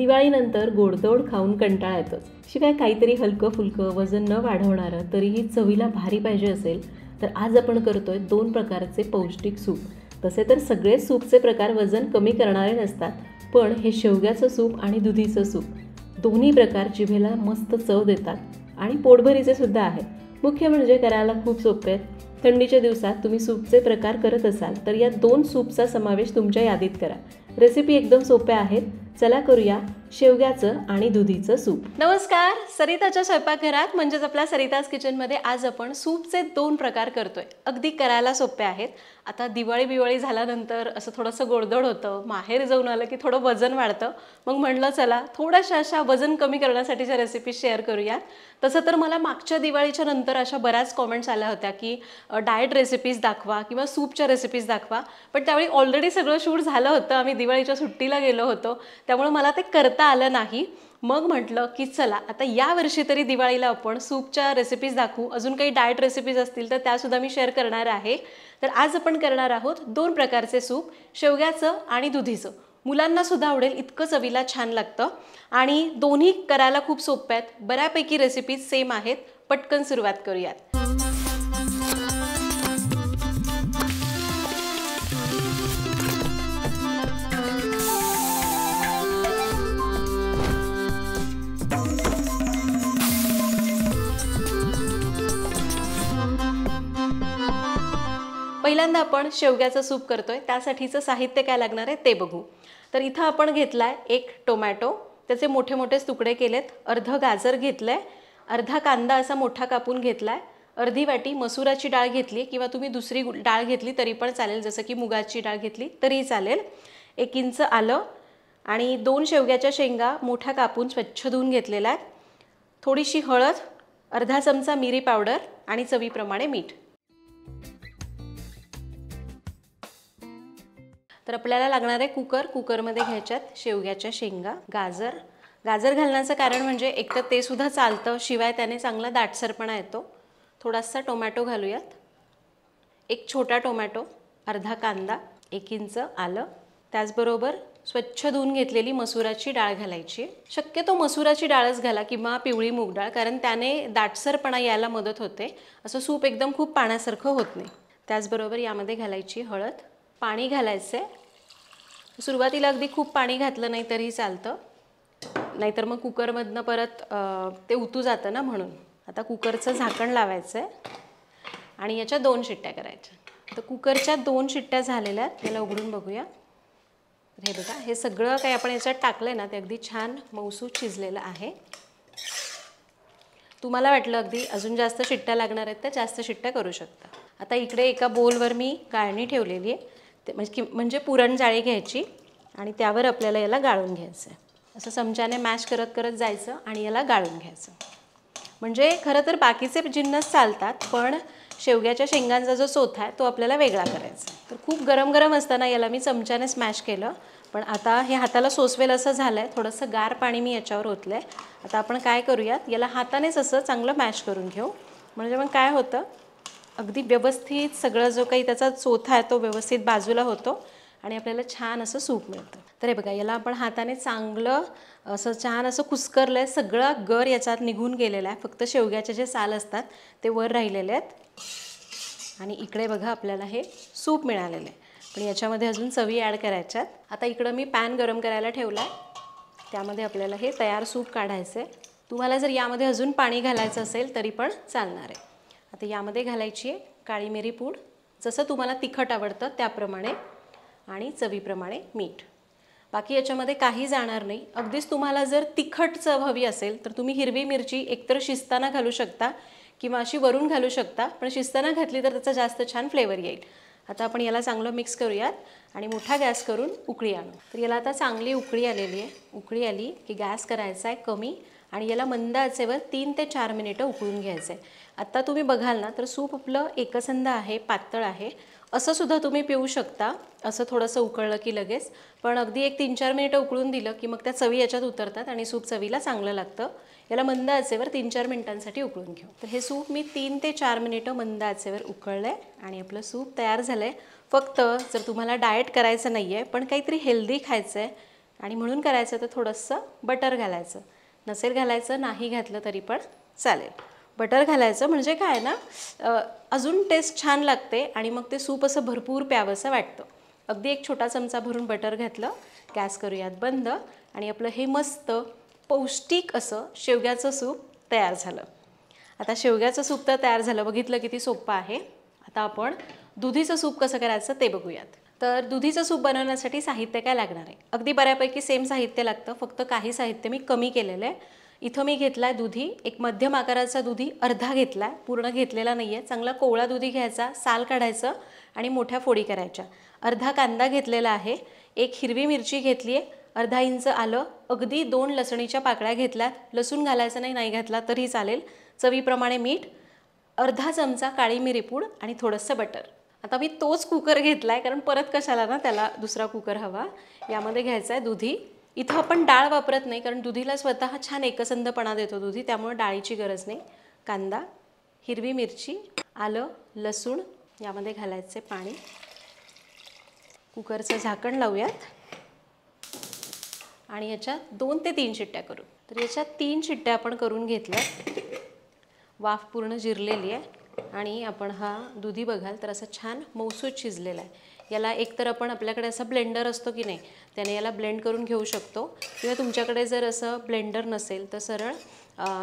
दिवाळीनंतर गोडधोड खाऊन कंटाळा येतोच. शिवाय काहीतरी हलकं फुलकं वजन न वाढवणारं तरीही चवीला भारी पाहिजे असेल तर आज आपण करतोय 2 प्रकारचे पौष्टिक सूप. तसे तर सगळेच सूपचे प्रकार वजन कमी करणारे नसतात, पण हे शेवग्याचं सूप आणि दुधीचं सूप दोन्ही प्रकार जिभेला मस्त चव देतात आणि पोटभरीचे सुद्धा आहेत. मुख्य म्हणजे करायला खूप सोपे आहेत. थंडीच्या दिवसात तुम्ही सूपचे प्रकार करत असाल तर या 2 सूपचा समावेश तुमच्या यादीत करा. रेसिपी एकदम सोप्या आहेत. चला करूया शेवग्याचं आणि दुधीचं सूप. नमस्कार, सरिताच्या स्वयंपाकघरात म्हणजेच आपल्या सरिताज किचनमध्ये आज आपण सूपचे 2 प्रकार करतोय. अगदी करायला सोपे आहेत. आता दिवाळी झाल्यानंतर असं थोडंसं गोडधोड होतं, माहेर जाऊन आलं की थोडं वजन वाढतं. मग म्हणलं चला थोड्याशा अशा वजन कमी करण्यासाठीच्या रेसिपी शेअर करूया. तसं तर मला मागच्या दिवाळीच्या नंतर अशा बऱ्याच कॉमेंट्स आल्या होत्या की डाएट रेसिपीज दाखवा किंवा सूपच्या रेसिपीज दाखवा. पण त्यावेळी ऑलरेडी सगळं शूट झालं होतं, आम्ही दिवाळीच्या सुट्टीला गेलो होतो, त्यामुळे मला ते करता आलं नाही. मग म्हटलं की चला आता या वर्षी तरी दिवाळीला आपण सूपच्या रेसिपीज दाखवू. अजून काही डाएट रेसिपीज असतील तर त्यासुद्धा मी शेअर करणार आहे. तर आज आपण करणार आहोत 2 प्रकारचे सूप, शेवग्याचं आणि दुधीचं. मुलांना सुद्धा आवडेल इतकं चवीला छान लागतं आणि दोन्ही करायला खूप सोपे आहेत. बऱ्यापैकी रेसिपीज सेम आहेत. पटकन सुरुवात करूयात. पहिल्यांदा आपण शेवग्याचं सूप करतोय. त्यासाठीचं साहित्य काय लागणार आहे ते बघू. तर इथं आपण घेतलाय 1 टोमॅटो, त्याचे मोठे मोठे तुकडे केलेत. अर्ध गाजर घेतलंय, अर्धा कांदा असा मोठा कापून घेतलाय, अर्धी वाटी मसुराची डाळ घेतली किंवा तुम्ही दुसरी डाळ घेतली तरी पण चालेल, जसं की मुगाची डाळ घेतली तरी चालेल. 1 इंच आलं आणि 2 शेवग्याच्या शेंगा मोठ्या कापून स्वच्छ धुवून घेतलेल्या आहेत. थोडीशी हळद, अर्धा चमचा मिरी पावडर आणि चवीप्रमाणे मीठ. तर आपल्याला लागणार आहे कुकर. कुकरमध्ये घ्यायच्यात शेवग्याच्या शेंगा, गाजर घालण्याचं कारण म्हणजे एक तर ते सुद्धा चालतं, शिवाय त्याने चांगला दाटसरपणा येतो. थोडासा टोमॅटो घालूयात, 1 छोटा टोमॅटो, अर्धा कांदा, 1 इंच आलं, त्याचबरोबर स्वच्छ धुवून घेतलेली मसुराची डाळ घालायची. शक्यतो मसुराची डाळच घाला किंवा पिवळी मूग डाळ, कारण त्याने दाटसरपणा यायला मदत होते. असं सूप एकदम खूप पाण्यासारखं होत नाही. त्याचबरोबर यामध्ये घालायची हळद, पाणी घालायचं आहे. सुरुवातीला अगदी खूप पाणी घातलं नाही तरी चालतं, नाहीतर मग कुकरमधनं परत ते उतू जातं ना, म्हणून. आता कुकरचं झाकण लावायचं आहे आणि याच्या 2 शिट्ट्या करायच्या. तर कुकरच्या 2 शिट्ट्या झालेल्या आहेत. याला उघडून बघूया. हे बघा, हे सगळं काही आपण याच्यात टाकलं ना ते अगदी छान मऊसूत शिजलेलं आहे. तुम्हाला वाटलं अगदी अजून जास्त शिट्ट्या लागणार आहेत तर जास्त शिट्ट्या करू शकता. आता इकडे एका बोलवर मी गाळणी ठेवलेली आहे. ते म्हणजे पुरण जाळी घ्यायची आणि त्यावर आपल्याला याला गाळून घ्यायचं आहे. असं चमच्याने मॅश करत करत जायचं आणि याला गाळून घ्यायचं. म्हणजे खरं तर बाकीचे जिन्नस चालतात, पण शेवग्याच्या शेंगांचा जो चोथा आहे तो आपल्याला वेगळा करायचा. तर खूप गरम गरम असताना याला मी चमच्याने स्मॅश केलं, पण आता हे हाताला सोसवेल असं झालं आहे. थोडंसं गार पाणी मी याच्यावर ओतलं आहे. आता आपण काय करूयात, याला हातानेच असं चांगलं मॅश करून घेऊ. म्हणजे मग काय होतं, अगदी व्यवस्थित सगळं जो काही त्याचा चोथा आहे तो व्यवस्थित बाजूला होतो आणि आपल्याला छान असं सूप मिळतं. तर हे बघा, याला आपण हाताने चांगलं असं छान असं कुस्करलं आहे. सगळा गर याच्यात निघून गेलेला आहे. फक्त शेवग्याचे जे साल असतात ते वर राहिलेले आहेत. आणि इकडे बघा आपल्याला हे सूप मिळालेलं आहे, पण याच्यामध्ये अजून चवी ॲड करायच्यात. आता इकडं मी पॅन गरम करायला ठेवला आहे. त्यामध्ये आपल्याला हे तयार सूप काढायचं आहे. तुम्हाला जर यामध्ये अजून पाणी घालायचं असेल तरी पण चालणार आहे. आता यामध्ये घालायची आहे काळी मिरी पूड, जसं तुम्हाला तिखट आवडतं त्याप्रमाणे, आणि चवीप्रमाणे मीठ. बाकी याच्यामध्ये काही जाणार नाही. अगदीच तुम्हाला जर तिखट चव हवी असेल तर तुम्ही हिरवी मिरची एकतर शिजताना घालू शकता किंवा अशी वरून घालू शकता, पण शिजताना घातली तर त्याचा जास्त छान फ्लेवर येईल. आता आपण याला चांगलं मिक्स करूयात आणि मोठा गॅस करून उकळी आणू. तर याला आता चांगली उकळी आलेली आहे. उकळी आली की गॅस करायचा आहे कमी आणि याला मंद आचेवर 3 ते 4 मिनिटं उकळून घ्यायचं आहे. आता तुम्ही बघाल ना तर सूप आपलं एकसंध आहे, पातळ आहे. असं सुद्धा तुम्ही पिऊ शकता, असं थोडंसं उकळलं की लगेच. पण अगदी 1-3-4 मिनिटं उकळून दिलं की मग त्या चवी याच्यात उतरतात आणि सूप चवीला चांगलं लागतं. याला मंद आचेवर 3-4 मिनिटांसाठी उकळून घेऊ. तर हे सूप मी 3 ते 4 मिनिटं मंद आचेवर उकळलं आहे आणि आपलं सूप तयार झालं आहे. फक्त जर तुम्हाला डाएट करायचं नाही आहे पण काहीतरी हेल्दी खायचं आहे आणि म्हणून करायचं तर थोडंसं बटर घालायचं. नसेल घालायचं, नाही घातलं तरी पण चालेल. बटर घालायचं म्हणजे काय ना, अजून टेस्ट छान लागते आणि मग ते सूप असं भरपूर प्यावंसं वाटतं. अगदी एक छोटा चमचा भरून बटर घातलं. गॅस करूयात बंद आणि आपलं हे मस्त पौष्टिक असं शेवग्याचं सूप तयार झालं. आता शेवग्याचं सूप तर तयार झालं, बघितलं किती सोपं आहे. आता आपण दुधीचं सूप कसं करायचं ते बघूयात. तर दुधीचं सूप बनवण्यासाठी साहित्य काय लागणार आहे, अगदी बऱ्यापैकी सेम साहित्य लागतं, फक्त काही साहित्य मी कमी केलेलं आहे. इथं मी घेतला आहे दुधी, एक मध्यम आकाराचा दुधी अर्धा घेतला आहे, पूर्ण घेतलेला नाही आहे. चांगला कोवळा दुधी घ्यायचा, साल काढायचं आणि मोठ्या फोडी करायच्या. अर्धा कांदा घेतलेला आहे, एक हिरवी मिरची घेतली आहे, अर्धा इंच आलं, अगदी 2 लसणीच्या पाकळ्या घेतल्यात. लसूण घालायचं नाही, नाही घातला तरी चालेल. चवीप्रमाणे मीठ, अर्धा चमचा काळी मिरीपूड आणि थोडंसं बटर. आता मी तोच कुकर घेतला आहे, कारण परत कशाला ना त्याला दुसरा कुकर हवा. यामध्ये घ्यायचा आहे दुधी. इथं आपण डाळ वापरत नाही, कारण दुधीला स्वतः छान एकसंधपणा देतो दुधी, त्यामुळे डाळीची गरज नाही. कांदा, हिरवी मिरची, आलं, लसूण, यामध्ये घालायचे पाणी. कुकरचं झाकण लावूयात आणि याच्यात 2 ते 3 शिट्ट्या करू. तर याच्यात 3 शिट्ट्या आपण करून घेतल्या. वाफ पूर्ण जिरलेली आहे आणि आपण हा दुधी बघाल तर असं छान मऊसूत शिजलेला आहे. याला एकतर आपण, आपल्याकडे असा ब्लेंडर असतो की नाही, त्याने याला ब्लेंड करून घेऊ शकतो, किंवा तुमच्याकडे जर असं ब्लेंडर नसेल तर सरळ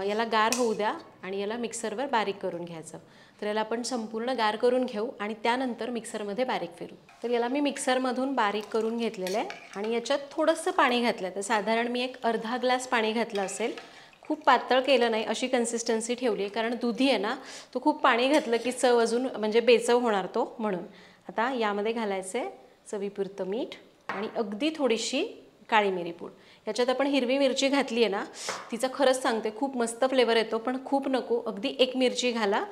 याला गार होऊ द्या आणि याला मिक्सरवर बारीक करून घ्यायचं. तर याला आपण संपूर्ण गार करून घेऊ आणि त्यानंतर मिक्सरमध्ये बारीक फिरू. तर याला मी मिक्सरमधून बारीक करून घेतलेलं आहे आणि याच्यात थोडंसं पाणी घातलं. तर साधारण मी एक अर्धा ग्लास पाणी घातलं असेल. खूप पातळ केलं नाही, अशी कन्सिस्टन्सी ठेवली आहे, कारण दुधी आहे ना, तो खूप पाणी घातलं की चव अजून म्हणजे बेचव होणार तो, म्हणून. आता यामध्ये घालायचे चवीपुरतं मीठ आणि अगदी थोडीशी काळी मिरीपूड. याच्यात आपण हिरवी मिरची घातली आहे ना, तिचं खरंच सांगते खूप मस्त फ्लेवर येतो, पण खूप नको, अगदी 1 मिरची घाला,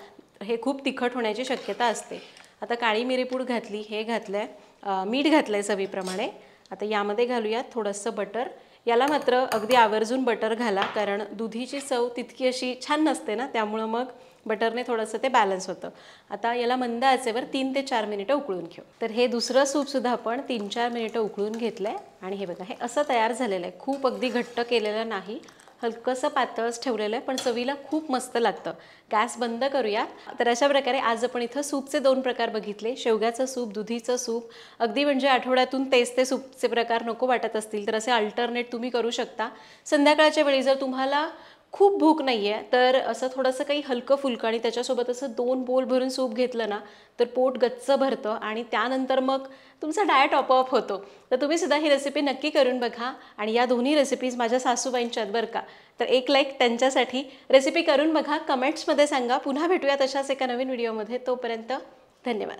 हे खूप तिखट होण्याची शक्यता असते. आता काळी मिरीपूड घातली, हे घातलं आहे, मीठ घातलं आहे चवीप्रमाणे. आता यामध्ये घालूयात थोडंसं बटर. याला मात्र अगदी आवर्जून बटर घाला, कारण दुधीची चव तितकी अशी छान नसते ना, त्यामुळं मग बटरने थोडंसं ते बॅलन्स होतं. आता याला मंद आचेवर 3 ते 4 मिनिटं उकळून घेऊ. तर हे दुसरं सूपसुद्धा आपण 3-4 मिनिटं उकळून घेतलं आहे आणि हे बघा, हे असं तयार झालेलं आहे. खूप अगदी घट्ट केलेलं नाही, हलकंसं पातळच ठेवलेलं आहे, पण चवीला खूप मस्त लागतं. गॅस बंद करूयात. तर अशा प्रकारे आज आपण इथं सूपचे 2 प्रकार बघितले, शेवग्याचं सूप, दुधीचं सूप. अगदी म्हणजे आठवड्यातून तेच ते सूपचे प्रकार नको वाटत असतील तर असे अल्टरनेट तुम्ही करू शकता. संध्याकाळच्या वेळी जर तुम्हाला खूप भूक नाही आहे तर असं थोडंसं काही हलकं फुलकं आणि त्याच्यासोबत असं 2 बोल भरून सूप घेतलं ना, तर पोट गच्च भरतं आणि त्यानंतर मग तुमचा डाएट आपोआप होतो. तर तुम्ही सुद्धा ही रेसिपी नक्की करून बघा. आणि या दोन्ही रेसिपीज माझ्या सासूबाईंच्या आहेत बरं का, तर एक लाईक त्यांच्यासाठी. रेसिपी करून बघा, कमेंट्समध्ये सांगा. पुन्हा भेटूयात अशाच एका नवीन व्हिडिओमध्ये. तोपर्यंत धन्यवाद.